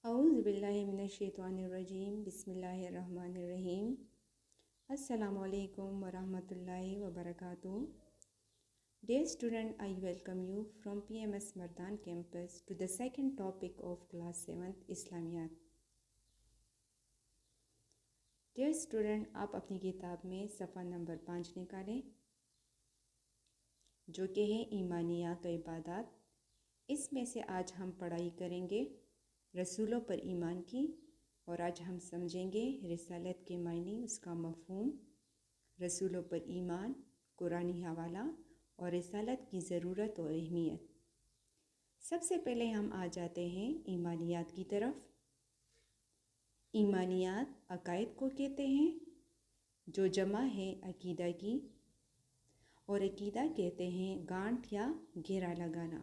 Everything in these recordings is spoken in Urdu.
اعوذ باللہ من الشیطان الرجیم بسم اللہ الرحمن الرحیم السلام علیکم ورحمۃ اللہ وبرکاتہ. Dear student, I welcome you from PMS Mardan campus to the second topic of class 7th Islamiyat. Dear student, آپ اپنی کتاب میں صفحہ نمبر 5 نکالیں جو کہ ہے ایمانیات و عبادات. اس میں سے آج ہم پڑھائی کریں گے رسولوں پر ایمان کی، اور آج ہم سمجھیں گے رسالت کے معنی، اس کا مفہوم، رسولوں پر ایمان، قرآنی حوالہ اور رسالت کی ضرورت اور اہمیت. سب سے پہلے ہم آ جاتے ہیں ایمانیات کی طرف. ایمانیات عقائد کو کہتے ہیں جو جمع ہے عقیدہ کی، اور عقیدہ کہتے ہیں گانٹھ یا گھیرا لگانا.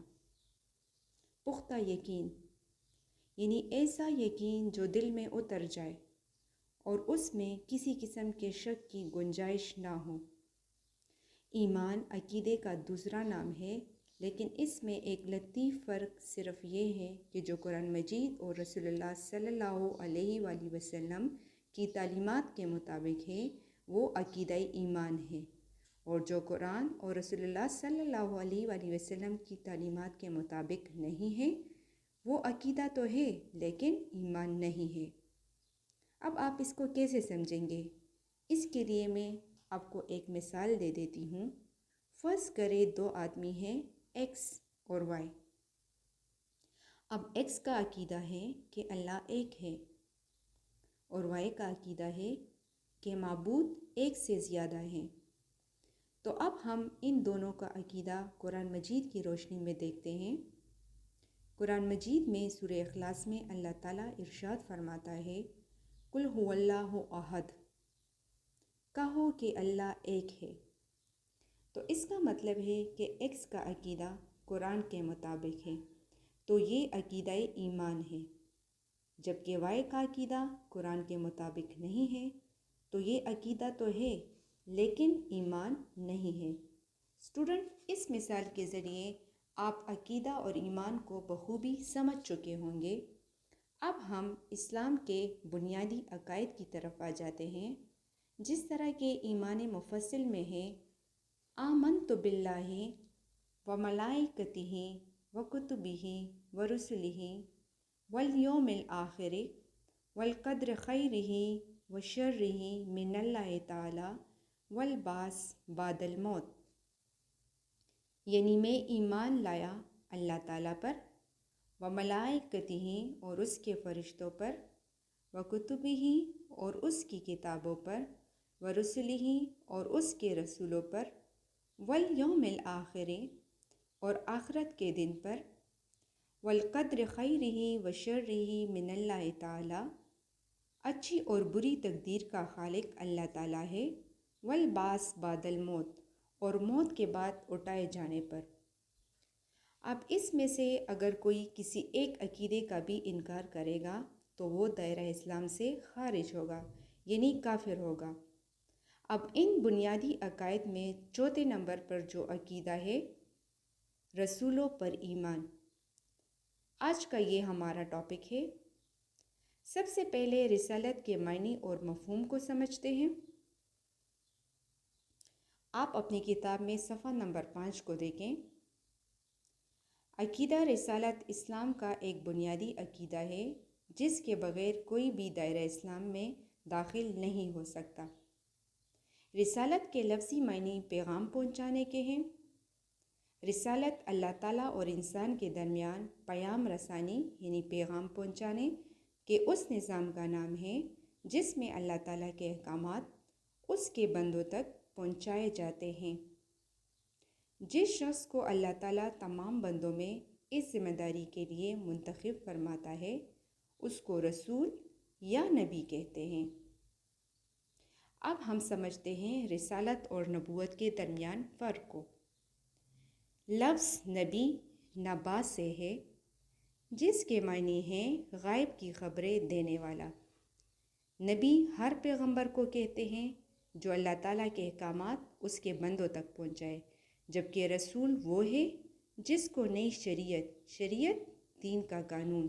پختہ یقین یعنی ایسا یقین جو دل میں اتر جائے اور اس میں کسی قسم کے شک کی گنجائش نہ ہو. ایمان عقیدے کا دوسرا نام ہے، لیکن اس میں ایک لطیف فرق صرف یہ ہے کہ جو قرآن مجید اور رسول اللہ صلی اللہ علیہ وآلہ وسلم کی تعلیمات کے مطابق ہے وہ عقیدہ ایمان ہے، اور جو قرآن اور رسول اللہ صلی اللہ علیہ وآلہ وسلم کی تعلیمات کے مطابق نہیں ہے وہ عقیدہ تو ہے لیکن ایمان نہیں ہے. اب آپ اس کو کیسے سمجھیں گے؟ اس کے لیے میں آپ کو ایک مثال دے دیتی ہوں. فرض کرے دو آدمی ہیں ایکس اور وائی. اب ایکس کا عقیدہ ہے کہ اللہ ایک ہے اور وائی کا عقیدہ ہے کہ معبود ایک سے زیادہ ہیں. تو اب ہم ان دونوں کا عقیدہ قرآن مجید کی روشنی میں دیکھتے ہیں. قرآن مجید میں سورہ اخلاص میں اللہ تعالیٰ ارشاد فرماتا ہے قل هو اللہ احد، کہو کہ اللہ ایک ہے. تو اس کا مطلب ہے کہ ایکس کا عقیدہ قرآن کے مطابق ہے تو یہ عقیدہ ایمان ہے، جبکہ وائی کا عقیدہ قرآن کے مطابق نہیں ہے تو یہ عقیدہ تو ہے لیکن ایمان نہیں ہے. اسٹوڈنٹ، اس مثال کے ذریعے آپ عقیدہ اور ایمان کو بخوبی سمجھ چکے ہوں گے. اب ہم اسلام کے بنیادی عقائد کی طرف آ جاتے ہیں. جس طرح کے ایمان مفصل میں ہے آمنت باللہ و ملائکتہ و کتبہ و رسلہ والیوم الآخر والقدر خیرہ و شرہ من اللہ تعالی والبعث بعد الموت. یعنی میں ایمان لایا اللہ تعالیٰ پر، و ملائکتہ اور اس کے فرشتوں پر، و کتبہ اور اس کی کتابوں پر، و رسلہ اور اس کے رسولوں پر، والیوم الآخر اور آخرت کے دن پر، والقدر خیرہ و شرہ من اللہ تعالی، اچھی اور بری تقدیر کا خالق اللہ تعالیٰ ہے، والبعث بعد الموت اور موت کے بعد اٹھائے جانے پر. اب اس میں سے اگر کوئی کسی ایک عقیدے کا بھی انکار کرے گا تو وہ دائرہ اسلام سے خارج ہوگا، یعنی کافر ہوگا. اب ان بنیادی عقائد میں چوتھے نمبر پر جو عقیدہ ہے رسولوں پر ایمان، آج کا یہ ہمارا ٹاپک ہے. سب سے پہلے رسالت کے معنی اور مفہوم کو سمجھتے ہیں. آپ اپنی کتاب میں صفحہ نمبر 5 کو دیکھیں. عقیدہ رسالت اسلام کا ایک بنیادی عقیدہ ہے جس کے بغیر کوئی بھی دائرہ اسلام میں داخل نہیں ہو سکتا. رسالت کے لفظی معنی پیغام پہنچانے کے ہیں. رسالت اللہ تعالیٰ اور انسان کے درمیان پیام رسانی یعنی پیغام پہنچانے کے اس نظام کا نام ہے جس میں اللہ تعالیٰ کے احکامات اس کے بندوں تک پہنچائے جاتے ہیں. جس شخص کو اللہ تعالیٰ تمام بندوں میں اس ذمہ داری کے لیے منتخب فرماتا ہے اس کو رسول یا نبی کہتے ہیں. اب ہم سمجھتے ہیں رسالت اور نبوت کے درمیان فرق کو. لفظ نبی نبا سے ہے جس کے معنی ہیں غائب کی خبریں دینے والا. نبی ہر پیغمبر کو کہتے ہیں جو اللہ تعالیٰ کے احکامات اس کے بندوں تک پہنچائے، جبکہ رسول وہ ہے جس کو نئی شریعت دین کا قانون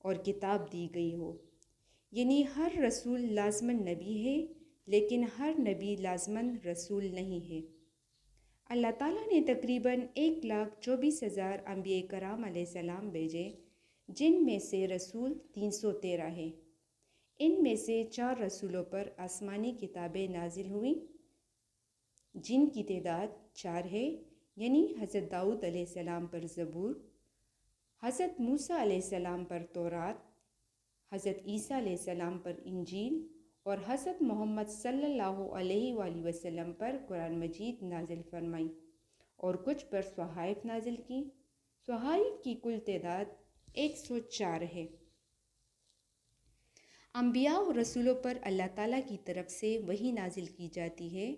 اور کتاب دی گئی ہو، یعنی ہر رسول لازماً نبی ہے لیکن ہر نبی لازماً رسول نہیں ہے۔ اللہ تعالیٰ نے تقریباً 1,24,000 انبیاء کرام علیہ السلام بھیجے، جن میں سے رسول 313 ہیں۔ ان میں سے 4 رسولوں پر آسمانی کتابیں نازل ہوئیں جن کی تعداد 4 ہے، یعنی حضرت داؤد علیہ السلام پر زبور، حضرت موسیٰ علیہ السلام پر تورات، حضرت عیسیٰ علیہ السلام پر انجیل اور حضرت محمد صلی اللہ علیہ وآلہ وسلم پر قرآن مجید نازل فرمائی اور کچھ پر صحائف نازل کی۔ صحائف کی کل تعداد 104 ہے۔ انبیاء اور رسولوں پر اللہ تعالیٰ کی طرف سے وحی نازل کی جاتی ہے۔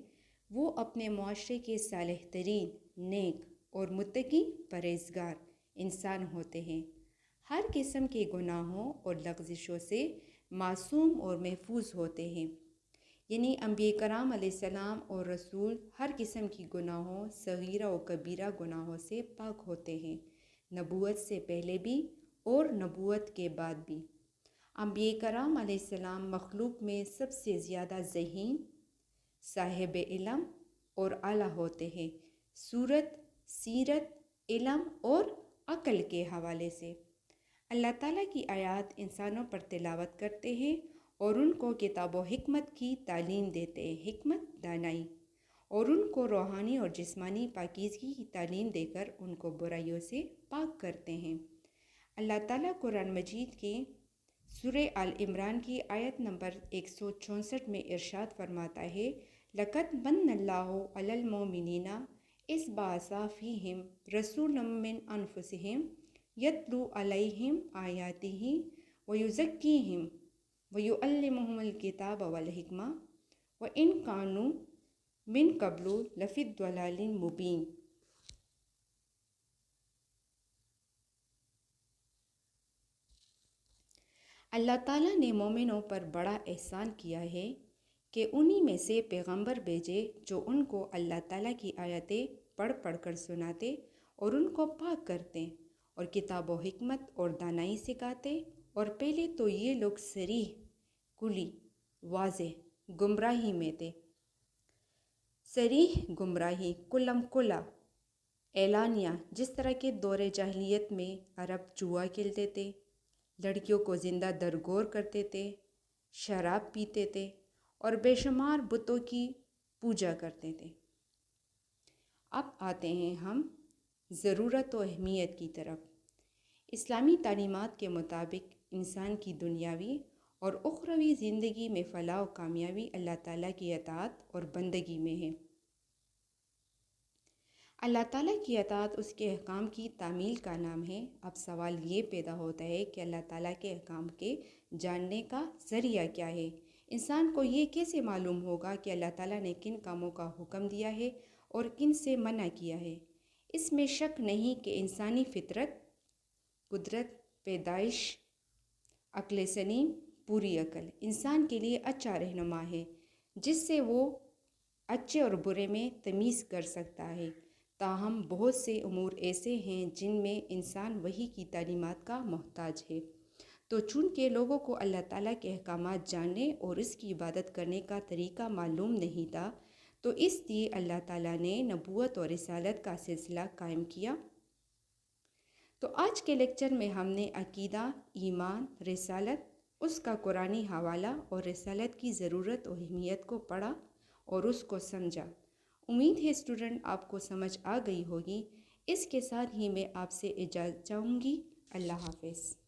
وہ اپنے معاشرے کے صالح ترین، نیک اور متقی پرہیزگار انسان ہوتے ہیں، ہر قسم کے گناہوں اور لغزشوں سے معصوم اور محفوظ ہوتے ہیں، یعنی انبیاء کرام علیہ السلام اور رسول ہر قسم کی گناہوں، صغیرہ و کبیرہ گناہوں سے پاک ہوتے ہیں، نبوت سے پہلے بھی اور نبوت کے بعد بھی۔ انبیاء کرام علیہ السلام مخلوق میں سب سے زیادہ ذہین، صاحب علم اور اعلیٰ ہوتے ہیں، صورت، سیرت، علم اور عقل کے حوالے سے۔ اللہ تعالیٰ کی آیات انسانوں پر تلاوت کرتے ہیں اور ان کو کتاب و حکمت کی تعلیم دیتے ہیں، حکمت دانائی، اور ان کو روحانی اور جسمانی پاکیزگی کی تعلیم دے کر ان کو برائیوں سے پاک کرتے ہیں۔ اللہ تعالیٰ قرآن مجید کے سورہ آل عمران کی آیت نمبر 164 میں ارشاد فرماتا ہے، لَقَدْ مَنَّ اللَّهُ عَلَى الْمُؤْمِنِينَ إِذْ بَعَثَ فِيهِمْ رَسُولًا مِّنْ أَنفُسِهِمْ يَتْلُو عَلَيْهِمْ آيَاتِهِ وَيُزَكِّيهِمْ وَيُعَلِّمُهُمُ الْكِتَابَ وَالْحِكْمَةَ وَإِنْ كَانُوا مِنْ قَبْلُ لَفِي ضَلَالٍ مُبِينٍ۔ اللہ تعالیٰ نے مومنوں پر بڑا احسان کیا ہے کہ انہی میں سے پیغمبر بھیجے جو ان کو اللہ تعالیٰ کی آیتیں پڑھ پڑھ کر سناتے اور ان کو پاک کرتے اور کتاب و حکمت اور دانائی سکھاتے، اور پہلے تو یہ لوگ صریح، کلی، واضح گمراہی میں تھے۔ صریح گمراہی، کلم کلا، اعلانیہ، جس طرح کے دور جاہلیت میں عرب جوا کھیلتے تھے، لڑکیوں کو زندہ درگور کرتے تھے، شراب پیتے تھے اور بے شمار بتوں کی پوجا کرتے تھے۔ اب آتے ہیں ہم ضرورت و اہمیت کی طرف۔ اسلامی تعلیمات کے مطابق انسان کی دنیاوی اور اخروی زندگی میں فلاح و کامیابی اللہ تعالیٰ کی اطاعت اور بندگی میں ہے۔ اللہ تعالیٰ کی اطاعت اس کے احکام کی تعمیل کا نام ہے۔ اب سوال یہ پیدا ہوتا ہے کہ اللہ تعالیٰ کے احکام کے جاننے کا ذریعہ کیا ہے؟ انسان کو یہ کیسے معلوم ہوگا کہ اللہ تعالیٰ نے کن کاموں کا حکم دیا ہے اور کن سے منع کیا ہے؟ اس میں شک نہیں کہ انسانی فطرت، قدرت، پیدائش، عقل سلیم، پوری عقل انسان کے لیے اچھا رہنما ہے جس سے وہ اچھے اور برے میں تمیز کر سکتا ہے۔ تاہم بہت سے امور ایسے ہیں جن میں انسان وحی کی تعلیمات کا محتاج ہے، تو چونکہ لوگوں کو اللہ تعالیٰ کے احکامات جاننے اور اس کی عبادت کرنے کا طریقہ معلوم نہیں تھا، تو اس لیے اللہ تعالیٰ نے نبوت اور رسالت کا سلسلہ قائم کیا۔ تو آج کے لیکچر میں ہم نے عقیدہ، ایمان، رسالت، اس کا قرآنی حوالہ اور رسالت کی ضرورت و اہمیت کو پڑھا اور اس کو سمجھا۔ امید ہے اسٹوڈنٹ آپ کو سمجھ آ گئی ہوگی۔ اس کے ساتھ ہی میں آپ سے اجازت چاہوں گی۔ اللہ حافظ۔